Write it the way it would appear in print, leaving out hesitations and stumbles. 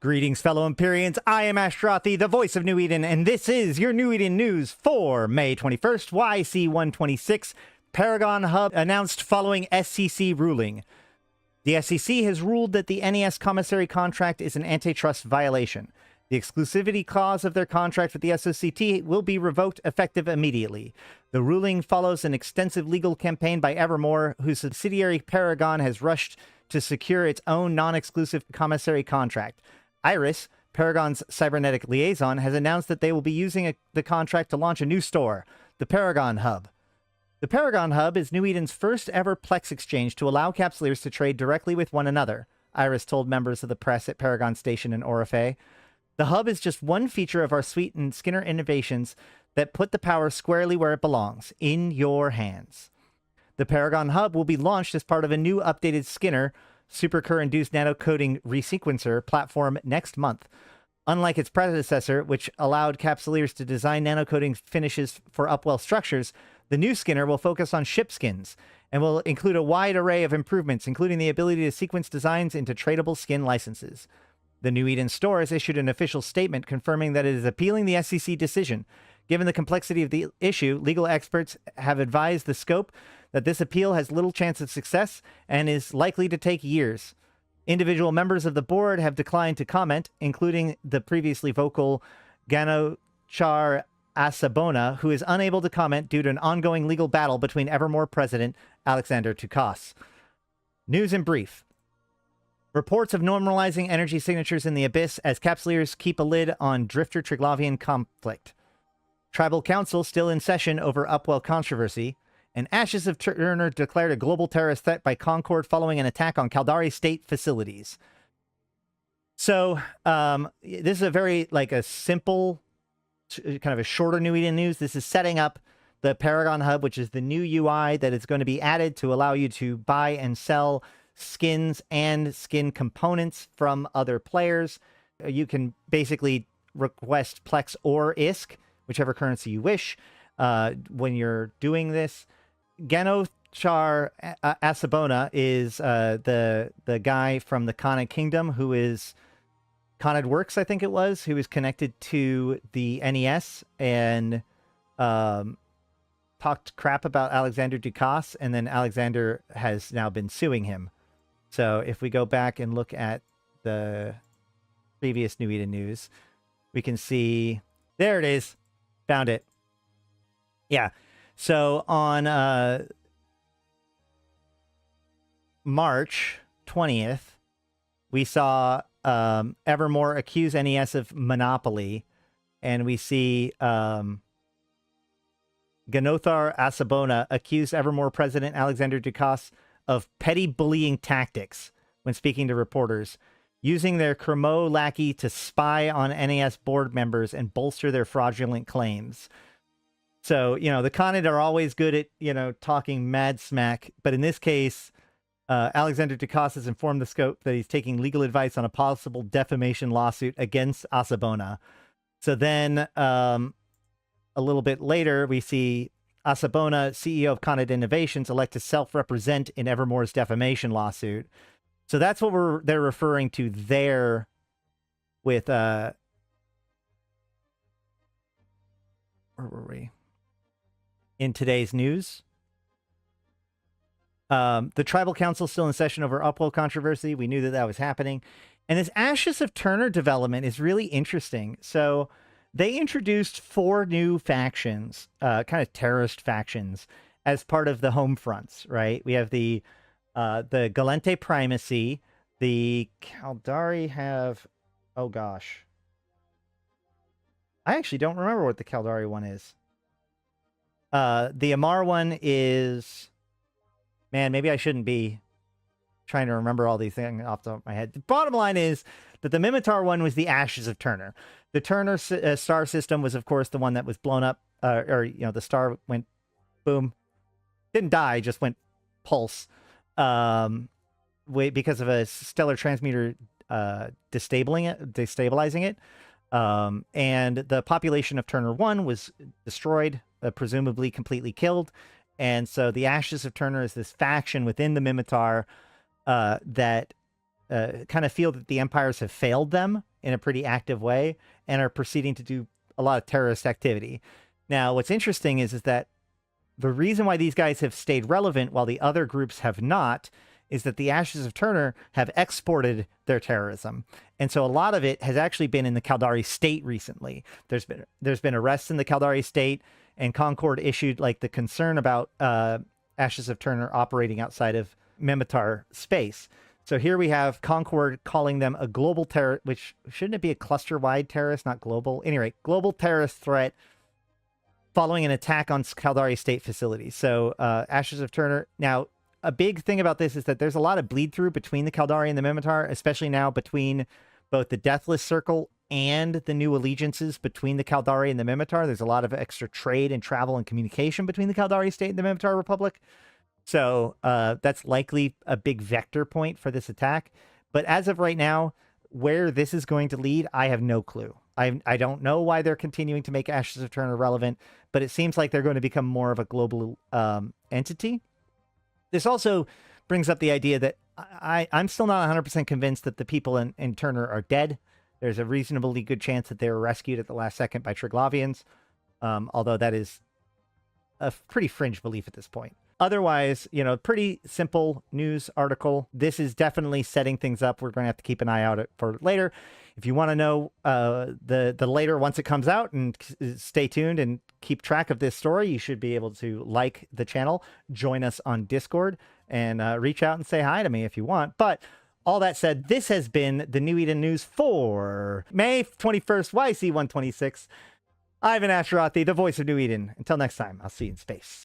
Greetings, fellow Empyreans. I am Ashtrathi, the voice of New Eden, and this is your New Eden news for May 21st, YC 126. Paragon Hub announced following SCC ruling. The SCC has ruled that the NES commissary contract is an antitrust violation. The exclusivity clause of their contract with the SOCT will be revoked effective immediately. The ruling follows an extensive legal campaign by Evermore, whose subsidiary Paragon has rushed to secure its own non-exclusive commissary contract. Iris, Paragon's cybernetic liaison, has announced that they will be using the contract to launch a new store, the Paragon Hub. The Paragon Hub is New Eden's first ever Plex exchange to allow capsuleers to trade directly with one another, Iris told members of the press at Paragon Station in Orifay. The hub is just one feature of our suite and Skinner innovations that put the power squarely where it belongs, in your hands. The Paragon Hub will be launched as part of a new updated Skinner supercur-induced nanocoding resequencer platform next month. Unlike its predecessor, which allowed capsuleers to design nanocoding finishes for Upwell structures, the new Skinner will focus on ship skins and will include a wide array of improvements, including the ability to sequence designs into tradable skin licenses. The New Eden store has issued an official statement confirming that it is appealing the SCC decision. Given the complexity of the issue, legal experts have advised the scope that this appeal has little chance of success and is likely to take years. Individual members of the board have declined to comment, including the previously vocal Ganochar Asabona, who is unable to comment due to an ongoing legal battle between Evermore president Alexander Tukas. News in brief. Reports of normalizing energy signatures in the Abyss as capsuleers keep a lid on Drifter Triglavian conflict. Tribal Council still in session over Upwell controversy. And Ashes of Turner declared a global terrorist threat by Concord following an attack on Caldari state facilities. So this is a very, a simple, kind of a shorter New Eden news. This is setting up the Paragon Hub, which is the new UI that is going to be added to allow you to buy and sell skins and skin components from other players. You can basically request Plex or ISK, whichever currency you wish, when you're doing this. Ganochar Asabona is the guy from the Khanid Kingdom who is Khanid Works, I think it was, who is connected to the NES and talked crap about Alexander Dukas, and then Alexander has now been suing him. So if we go back and look at the previous New Eden news, we can see, there it is, found it. Yeah. So on March 20th, we saw Evermore accuse NES of monopoly, and we see Ganochar Asabona accused Evermore president Alexander Dukas of petty bullying tactics when speaking to reporters, using their Cremo lackey to spy on NES board members and bolster their fraudulent claims. So, the Khanid are always good at, talking mad smack. But in this case, Alexander Dukas has informed the scope that he's taking legal advice on a possible defamation lawsuit against Asabona. So then a little bit later, we see Asabona, CEO of Khanid Innovations, elect to self-represent in Evermore's defamation lawsuit. So that's what they're referring to there with... where were we? In today's news. The Tribal Council still in session over Upwell controversy. We knew that was happening. And this Ashes of Turner development is really interesting. So they introduced 4 new factions, kind of terrorist factions, as part of the home fronts, right? We have the Galente Primacy. The Caldari have... Oh, gosh. I actually don't remember what the Caldari one is. The Amar one is... Man, maybe I shouldn't be trying to remember all these things off the top of my head. The bottom line is that the Mimitar one was the Ashes of Turner. The Turner star system was, of course, the one that was blown up, the star went boom. Didn't die, just went pulse. Because of a stellar transmuter destabilizing it. And the population of Turner 1 was destroyed, presumably completely killed. And so the Ashes of Turner is this faction within the Mimitar that kind of feel that the empires have failed them in a pretty active way and are proceeding to do a lot of terrorist activity. Now, what's interesting is that the reason why these guys have stayed relevant while the other groups have not is that the Ashes of Turner have exported their terrorism. And so a lot of it has actually been in the Caldari state recently. There's been arrests in the Caldari state, and Concord issued like the concern about Ashes of Turner operating outside of Minmatar space. So here we have Concord calling them a global terror, which shouldn't it be a cluster-wide terrorist, not global? Anyway, global terrorist threat following an attack on Caldari state facilities. So Ashes of Turner. Now, a big thing about this is that there's a lot of bleed through between the Caldari and the Minmatar, especially now between both the Deathless Circle and the new allegiances between the Caldari and the Minmatar. There's a lot of extra trade and travel and communication between the Caldari state and the Minmatar Republic. So that's likely a big vector point for this attack. But as of right now, where this is going to lead, I have no clue. I don't know why they're continuing to make Ashes of Turner relevant, but it seems like they're going to become more of a global entity. This also brings up the idea that I'm still not 100% convinced that the people in Turner are dead. There's a reasonably good chance that they were rescued at the last second by Triglavians, although that is a pretty fringe belief at this point. Otherwise, you know, pretty simple news article. This is definitely setting things up. We're going to have to keep an eye out for later. If you want to know the later once it comes out, and stay tuned and keep track of this story, you should be able to like the channel, join us on Discord, and reach out and say hi to me if you want. But all that said, this has been the New Eden News for May 21st, YC 126. I've been Ashrothi, the voice of New Eden. Until next time, I'll see you in space.